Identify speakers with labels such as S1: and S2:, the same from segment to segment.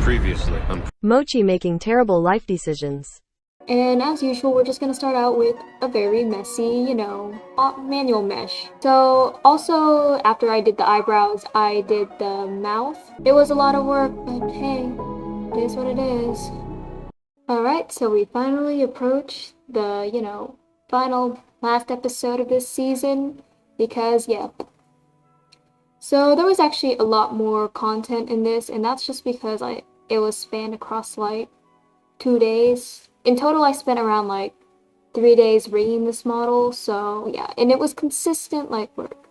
S1: Previously on
S2: Mochi making terrible life decisions.
S3: And as usual, we're just gonna start out with a very messy, manual mesh. So also, after I did the eyebrows, I did the mouth. It was a lot of work, but hey, it is what it is. Alright, so we finally approached the, final last episode of this season, because, yeah. So there was actually a lot more content in this, and that's just because it was spanned across, 2 days. In total, I spent around 3 days rigging this model, so yeah, and it was consistent work.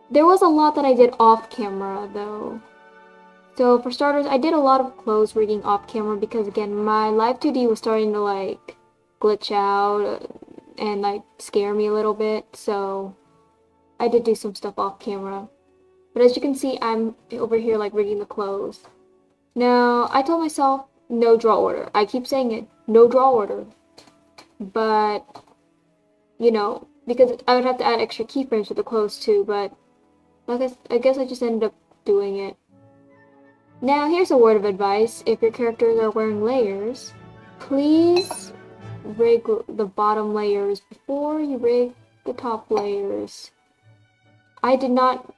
S3: There was a lot that I did off camera though. So for starters, I did a lot of clothes rigging off camera because again, my Live2d was starting to glitch out and scare me a little bit, so I did do some stuff off camera. But as you can see, I'm over here rigging the clothes. Now, I told myself no draw order. I keep saying it, no draw order. But, because I would have to add extra keyframes for the clothes too, but I guess I just ended up doing it. Now, here's a word of advice. If your characters are wearing layers, please rig the bottom layers before you rig the top layers. I did not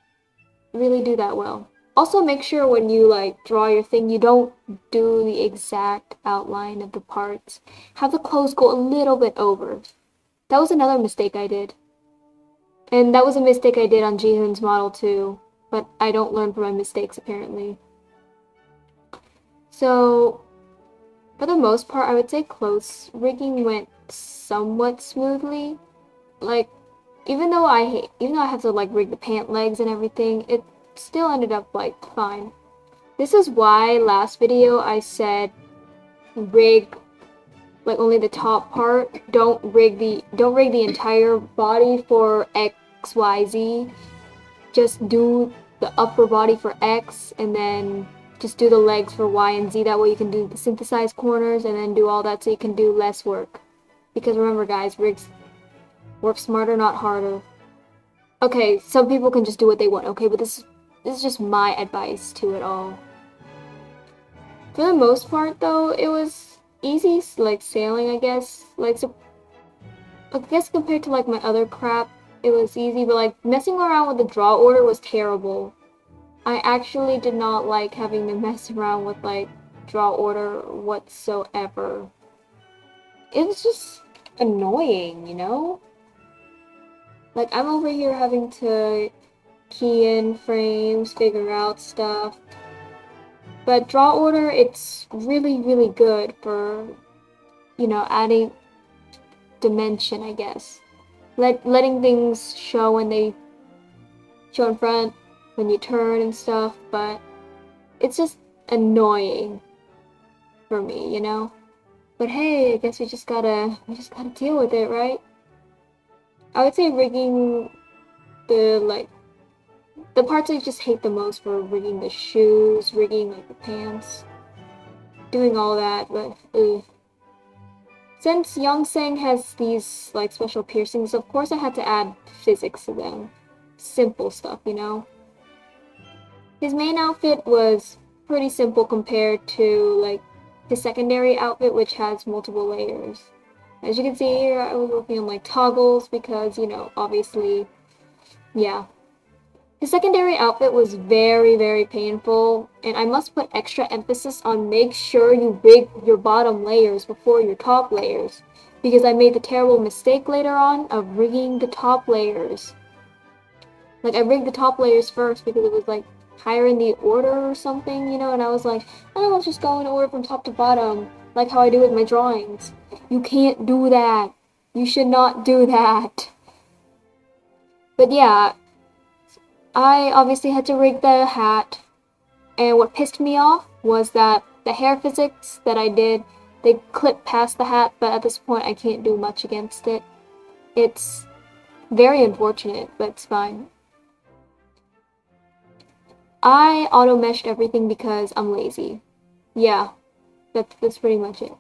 S3: really do that well. Also, make sure when you draw your thing, you don't do the exact outline of the parts. Have the clothes go a little bit over. That was another mistake I did. And that was a mistake I did on Jihoon's model too, but I don't learn from my mistakes apparently. So, for the most part, I would say clothes rigging went somewhat smoothly. Even though I have to rig the pant legs and everything, it still ended up fine. This is why last video I said rig only the top part. Don't rig the entire body for XYZ. Just do the upper body for X and then just do the legs for Y and Z. That way you can do the synthesized corners and then do all that so you can do less work. Because remember guys, rigs work smarter, not harder. Okay, some people can just do what they want, okay, but this is just my advice to it all. For the most part, though, it was easy, sailing, I guess. So, I guess compared to, my other crap, it was easy, but, messing around with the draw order was terrible. I actually did not like having to mess around with, draw order whatsoever. It was just annoying, I'm over here having to key in frames, figure out stuff. But draw order, it's really, really good for, adding dimension, I guess. Letting things show when they show in front, when you turn and stuff, but it's just annoying for me, But hey, I guess we just gotta deal with it, right? I would say rigging the parts I just hate the most for rigging the shoes, rigging the pants, doing all that, but since Youngsang has these special piercings, of course I had to add physics to them. Simple stuff, His main outfit was pretty simple compared to his secondary outfit, which has multiple layers. As you can see here, I was working on toggles because, obviously, yeah. His secondary outfit was very, very painful, and I must put extra emphasis on make sure you rig your bottom layers before your top layers, because I made the terrible mistake later on of rigging the top layers. I rigged the top layers first because it was higher in the order or something, and I was oh, let's just go in order from top to bottom, like how I do with my drawings. You can't do that. You should not do that. But yeah, I obviously had to rig the hat, and what pissed me off was that the hair physics that I did, they clip past the hat, but at this point I can't do much against it. It's very unfortunate, but it's fine. I auto-meshed everything because I'm lazy. Yeah, that's pretty much it.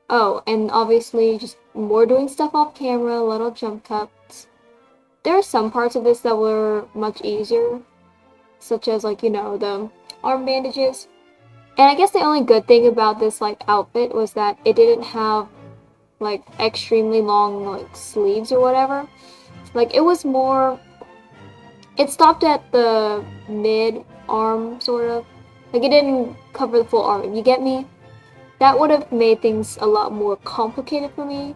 S3: Oh, and obviously just more doing stuff off camera, little jump cuts. There are some parts of this that were much easier, such as the arm bandages. And I guess the only good thing about this like outfit was that it didn't have like extremely long like sleeves or whatever. Like it was more, it stopped at the mid arm sort of. Like it didn't cover the full arm. You get me? That would have made things a lot more complicated for me.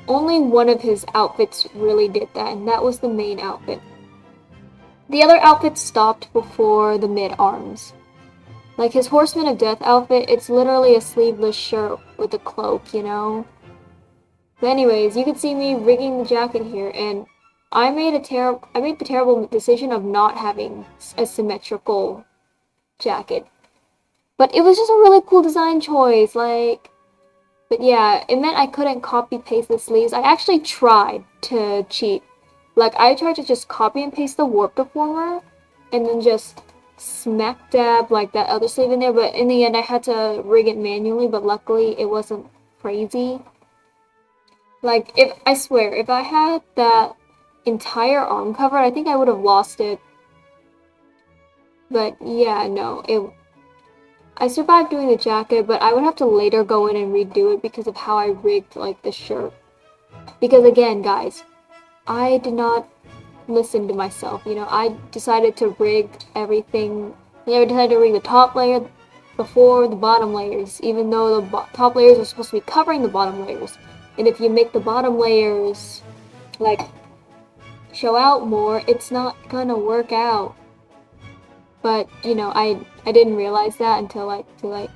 S3: Only one of his outfits really did that, and that was the main outfit. The other outfits stopped before the mid arms. Like his Horseman of Death outfit, it's literally a sleeveless shirt with a cloak, you know? But anyways, you can see me rigging the jacket here, and I made the terrible decision of not having a symmetrical jacket. But it was just a really cool design choice, like, but yeah, it meant I couldn't copy paste the sleeves. I actually tried to cheat. Like I tried to just copy and paste the warp deformer and then just smack dab like that other sleeve in there, but in the end I had to rig it manually, but luckily it wasn't crazy. Like I swear, if I had that entire arm covered, I think I would have lost it. But yeah, no, I survived doing the jacket, but I would have to later go in and redo it because of how I rigged like the shirt. Because again, guys, I did not listen to myself. You know, I decided to rig everything. I decided to rig the top layer before the bottom layers, even though the top layers are supposed to be covering the bottom layers. And if you make the bottom layers like show out more, it's not gonna work out. But you know, I didn't realize that until like too late.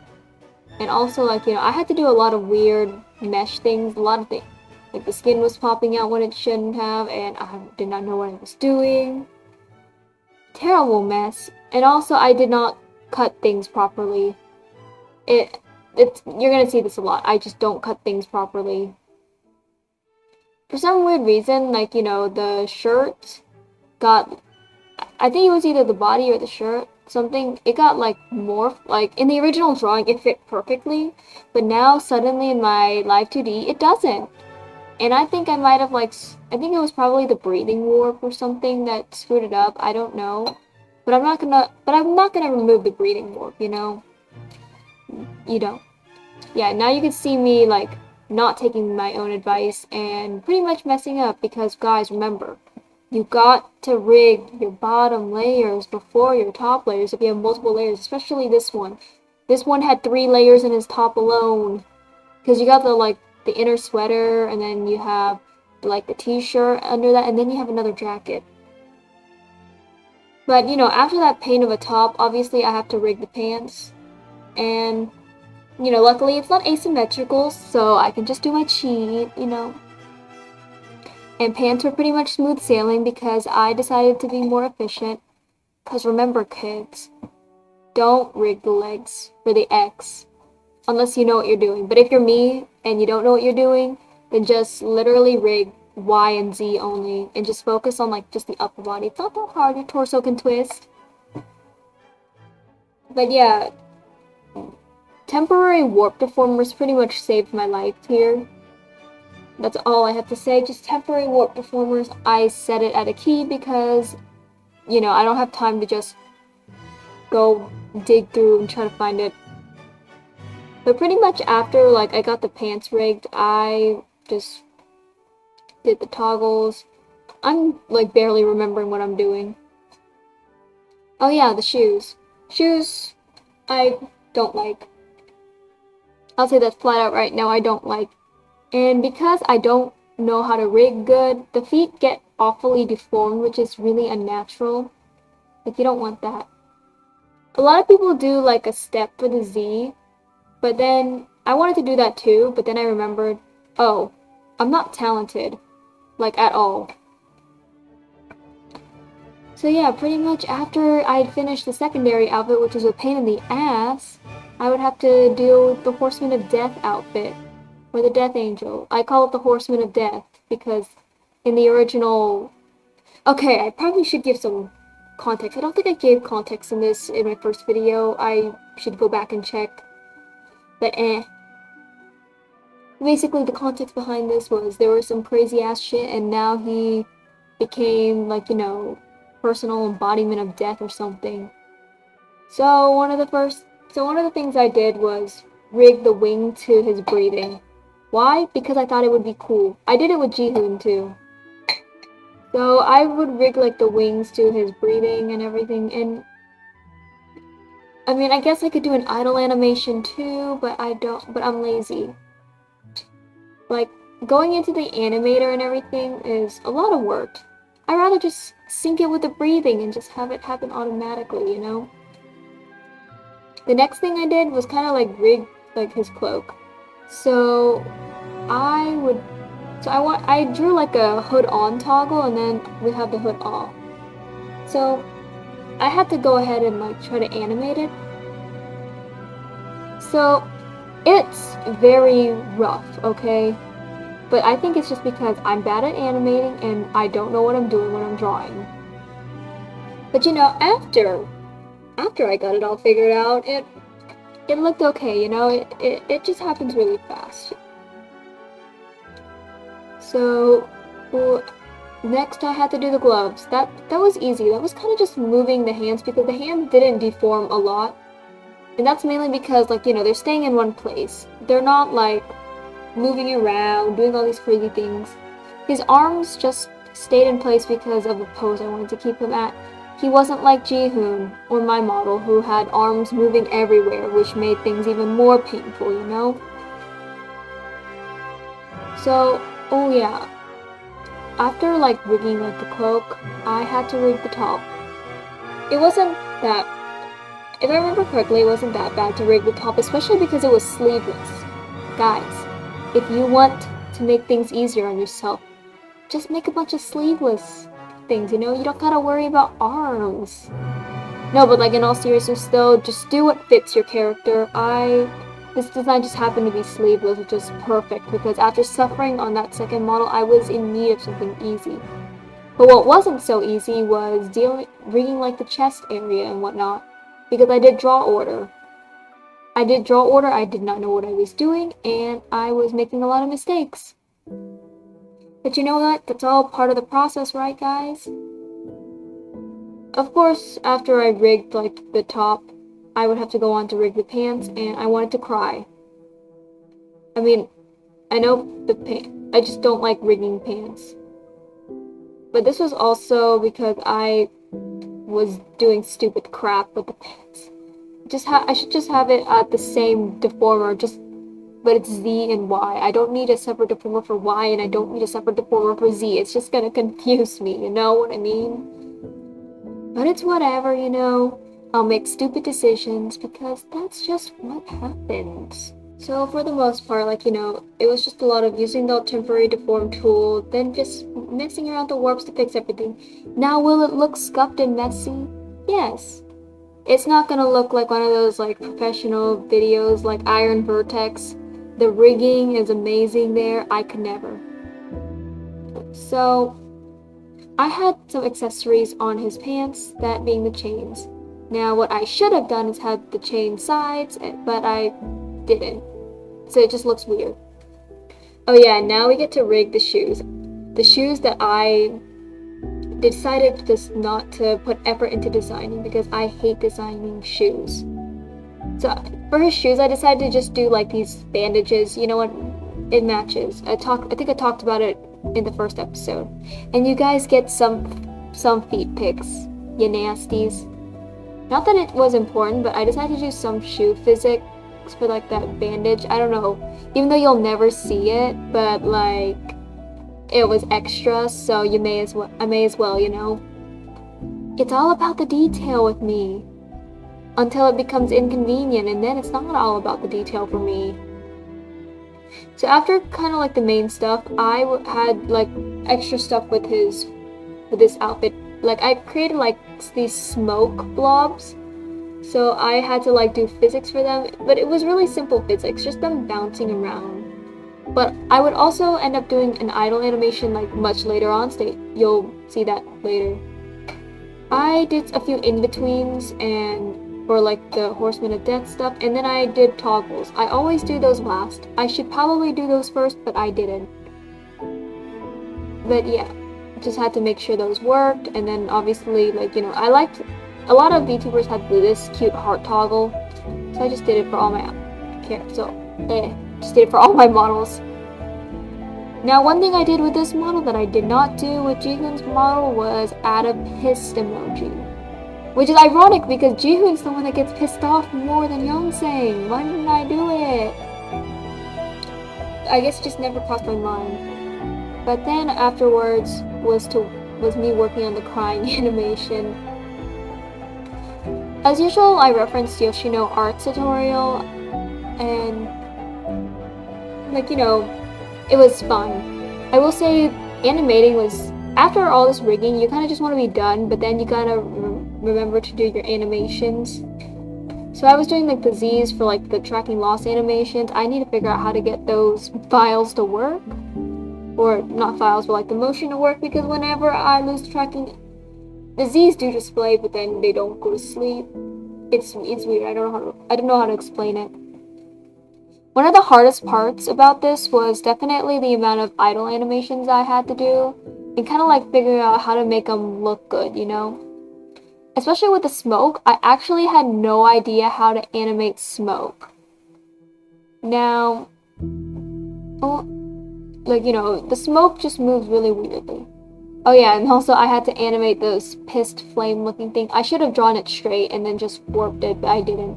S3: And also like, you know, I had to do a lot of weird mesh things, a lot of things. Like the skin was popping out when it shouldn't have, and I did not know what I was doing. Terrible mess. And also I did not cut things properly. You're gonna see this a lot. I just don't cut things properly. For some weird reason, like, you know, the shirt got, I think it was either the body or the shirt, something, it got like morphed. Like in the original drawing it fit perfectly, but now suddenly in my Live2d it doesn't. And I think I might have like, I think it was probably the breathing warp or something that screwed it up. I don't know. But I'm not gonna remove the breathing warp, you know? You don't. Yeah, now you can see me like not taking my own advice and pretty much messing up because guys, remember, you got to rig your bottom layers before your top layers if you have multiple layers, especially this one. This one had 3 layers in his top alone. Because you got the like the inner sweater, and then you have like the t-shirt under that, and then you have another jacket. But you know, after that pain of a top, obviously I have to rig the pants. And you know, luckily it's not asymmetrical, so I can just do my cheat, you know. And pants were pretty much smooth sailing because I decided to be more efficient. Because remember, kids, don't rig the legs for the X unless you know what you're doing. But if you're me and you don't know what you're doing, then just literally rig Y and Z only and just focus on like just the upper body. It's not that hard, your torso can twist. But yeah, temporary warp deformers pretty much saved my life here. That's all I have to say, just temporary warp deformers. I set it at a key because, you know, I don't have time to just go dig through and try to find it. But pretty much after, like, I got the pants rigged, I just did the toggles. I'm, like, barely remembering what I'm doing. Oh yeah, the shoes. Shoes, I don't like. I'll say that flat out right now, I don't like. And because I don't know how to rig good, the feet get awfully deformed, which is really unnatural. Like, you don't want that. A lot of people do, like, a step for the Z, but then I wanted to do that too, but then I remembered, oh, I'm not talented, like, at all. So yeah, pretty much after I'd finished the secondary outfit, which was a pain in the ass, I would have to deal with the Horseman of Death outfit, or the Death Angel. I call it the Horseman of Death, because in the original... Okay, I probably should give some context. I don't think I gave context in this in my first video. I should go back and check. But basically the context behind this was there was some crazy ass shit, and now he became, like, you know, personal embodiment of death or something. So one of the first So one of the things I did was rig the wing to his breathing. Why? Because I thought it would be cool. I did it with Jihoon too. So I would rig like the wings to his breathing and everything, and I mean, I guess I could do an idle animation too, but I'm lazy. Like, going into the animator and everything is a lot of work. I'd rather just sync it with the breathing and just have it happen automatically, you know? The next thing I did was kind of like rig like his cloak. So I drew like a hood on toggle, and then we have the hood off. So I had to go ahead and like try to animate it. So it's very rough, okay? But I think it's just because I'm bad at animating and I don't know what I'm doing when I'm drawing. But you know, after I got it all figured out, it looked okay, you know? It just happens really fast. So, well, next I had to do the gloves. That was easy. That was kind of just moving the hands because the hands didn't deform a lot. And that's mainly because, like, you know, they're staying in one place. They're not, like, moving around, doing all these crazy things. His arms just stayed in place because of the pose I wanted to keep him at. He wasn't like Jihoon, or my model, who had arms moving everywhere, which made things even more painful, you know? So, oh yeah. After, like, rigging, like, the cloak, I had to rig the top. It wasn't that... If I remember correctly, it wasn't that bad to rig the top, especially because it was sleeveless. Guys, if you want to make things easier on yourself, just make a bunch of sleeveless things, you know? You don't gotta worry about arms. No, but like in all seriousness though, just do what fits your character. This design just happened to be sleeveless, which is perfect, because after suffering on that second model, I was in need of something easy. But what wasn't so easy was rigging like the chest area and whatnot, because I did draw order. I did not know what I was doing, and I was making a lot of mistakes. But you know what? That's all part of the process, right, guys? Of course, after I rigged, like, the top, I would have to go on to rig the pants, and I wanted to cry. I mean, I know I just don't like rigging pants. But this was also because I was doing stupid crap with the pants. I should just have it at the same deformer, but it's Z and Y. I don't need a separate deformer for Y, and I don't need a separate deformer for Z. It's just gonna confuse me, you know what I mean? But it's whatever, you know? I'll make stupid decisions, because that's just what happens. So for the most part, like, you know, it was just a lot of using the temporary deform tool, then just messing around the warps to fix everything. Now, will it look scuffed and messy? Yes. It's not gonna look like one of those, like, professional videos like Iron Vertex. The rigging is amazing there. I could never. So, I had some accessories on his pants, that being the chains. Now, what I should have done is had the chain sides, but I didn't. So it just looks weird. Oh yeah, now we get to rig the shoes. The shoes that I decided just not to put effort into designing, because I hate designing shoes. So for his shoes, I decided to just do like these bandages. You know what? It matches. I think I talked about it in the first episode. And you guys get some feet pics, you nasties. Not that it was important, but I decided to do some shoe physics for like that bandage. I don't know. Even though you'll never see it, but like it was extra, so I may as well, you know. It's all about the detail with me. Until it becomes inconvenient, and then it's not all about the detail for me. So after kind of like the main stuff, I had like extra stuff with this outfit. Like I created like these smoke blobs. So I had to like do physics for them, but it was really simple physics, just them bouncing around. But I would also end up doing an idle animation like much later on state. You'll see that later. I did a few in-betweens and for like the Horsemen of Death stuff, and then I did toggles. I always do those last. I should probably do those first, but I didn't. But yeah, just had to make sure those worked, and then obviously, like, you know, I liked, a lot of VTubers had this cute heart toggle, so So I just did it for all my just did it for all my models. Now, one thing I did with this model that I did not do with Jihoon's model was add a pissed emoji. Which is ironic because Jihoon's the one that gets pissed off more than Youngsang. Why didn't I do it? I guess it just never crossed my mind. But then afterwards was me working on the crying animation. As usual, I referenced Yoshino art tutorial, and like, you know, it was fun. I will say animating was, after all this rigging, you kind of just want to be done, but then you gotta remember to do your animations. So I was doing like the Z's for like the tracking loss animations. I need to figure out how to get those files to work. Or not files, but like the motion to work, because whenever I lose tracking, the Z's do display, but then they don't go to sleep. It's weird. I don't know how to explain it. One of the hardest parts about this was definitely the amount of idle animations I had to do, and kind of like figuring out how to make them look good, you know? Especially with the smoke, I actually had no idea how to animate smoke. Now, like, you know, the smoke just moves really weirdly. Oh yeah, and also I had to animate those pissed flame looking thing. I should have drawn it straight and then just warped it, but I didn't,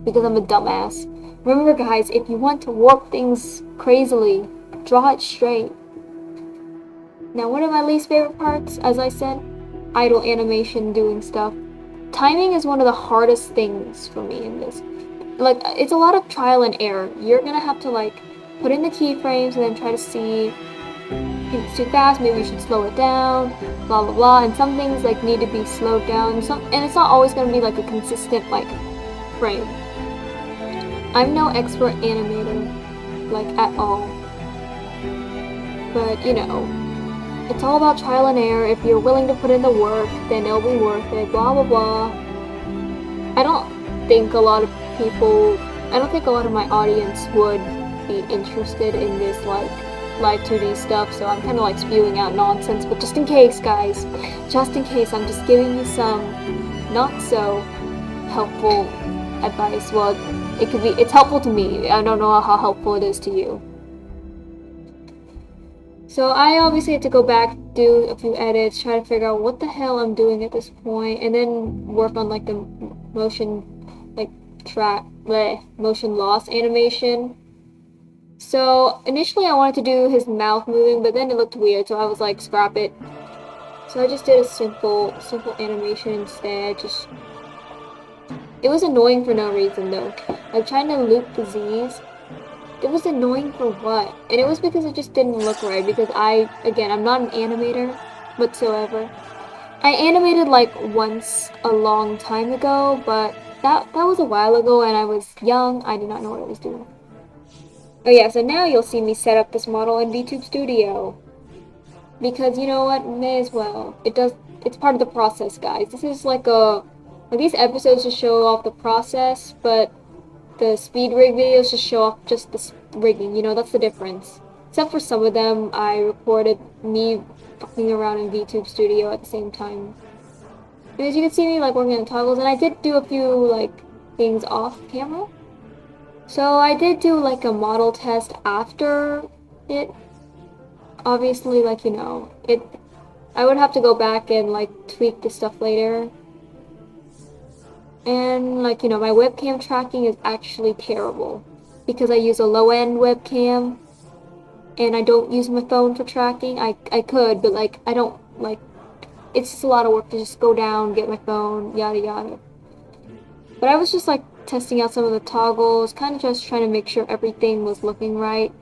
S3: because I'm a dumbass. Remember guys, if you want to warp things crazily, draw it straight. Now, one of my least favorite parts, as I said, idle animation doing stuff. Timing is one of the hardest things for me in this. Like, it's a lot of trial and error. You're gonna have to like put in the keyframes and then try to see if it's too fast, maybe you should slow it down, blah blah blah, and some things like need to be slowed down, and it's not always gonna be like a consistent like frame. I'm no expert animator, like at all. But you know, it's all about trial and error. If you're willing to put in the work, then it'll be worth it, blah blah blah. I don't think a lot of my audience would be interested in this like Live2d stuff, so I'm kind of like spewing out nonsense, but just in case guys, just in case, I'm just giving you some not so helpful advice. Well, it's helpful to me. I don't know how helpful it is to you. So I obviously had to go back, do a few edits, try to figure out what the hell I'm doing at this point, and then work on like the motion loss animation. So initially I wanted to do his mouth moving, but then it looked weird, so I was like, scrap it. So I just did a simple animation instead. It was annoying for no reason though. Like trying to loop the Z's. It was annoying for what? And it was because it just didn't look right, because I'm not an animator whatsoever. I animated like once a long time ago, but that was a while ago and I was young. I did not know what I was doing. Oh yeah, so now you'll see me set up this model in VTube Studio. Because you know what, may as well. It's part of the process, guys. This is like these episodes just show off the process, but the speed rig videos just show off just the rigging, you know, that's the difference. Except for some of them, I recorded me fucking around in VTube Studio at the same time. And as you can see me like working on toggles, and I did do a few like things off camera. So I did do like a model test after it. Obviously, like, you know, I would have to go back and like tweak the stuff later. And like, you know, my webcam tracking is actually terrible because I use a low-end webcam and I don't use my phone for tracking. I could, but like I don't like, it's just a lot of work to just go down, get my phone, yada yada. But I was just like testing out some of the toggles, kind of just trying to make sure everything was looking right.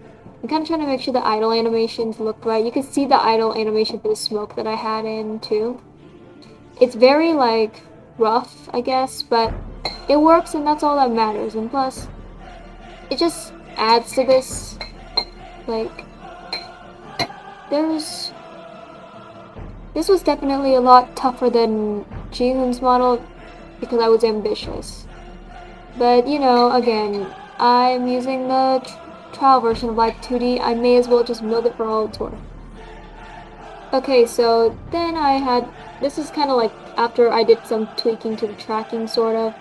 S3: I'm kind of trying to make sure the idle animations looked right. You can see the idle animation for the smoke that I had in too. It's very like rough, I guess, but it works and that's all that matters. And plus, it just adds to this, like, this was definitely a lot tougher than Jihoon's model because I was ambitious. But, you know, again, I'm using the trial version of Live2d. I may as well just milk it for all it's worth. Okay, so then this is kind of like after I did some tweaking to the tracking, sort of.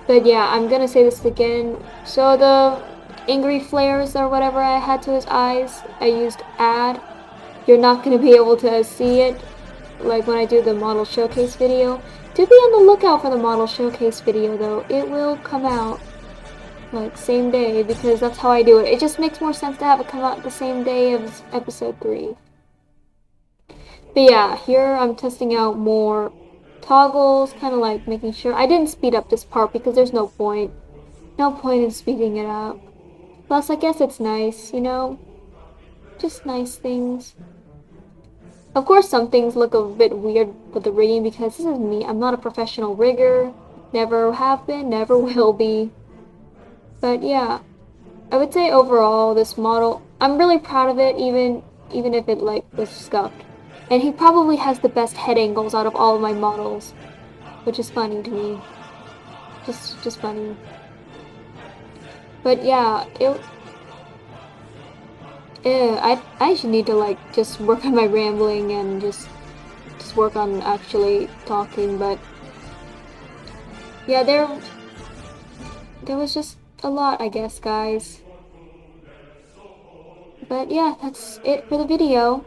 S3: But yeah, I'm gonna say this again. So the angry flares or whatever I had to his eyes, I used add. You're not gonna be able to see it, like when I do the model showcase video. Do be on the lookout for the model showcase video though. It will come out like same day because that's how I do it. It just makes more sense to have it come out the same day as episode 3. But yeah, here I'm testing out more toggles, kind of like making sure. I didn't speed up this part because there's no point. No point in speeding it up. Plus, I guess it's nice, you know? Just nice things. Of course, some things look a bit weird with the rigging because this is me. I'm not a professional rigger. Never have been, never will be. But yeah, I would say overall, this model, I'm really proud of it, even if it like was scuffed. And he probably has the best head angles out of all of my models, which is funny to me. Just funny. But yeah, I should need to like just work on my rambling and just work on actually talking. But yeah, there was just a lot, I guess, guys. But yeah, that's it for the video.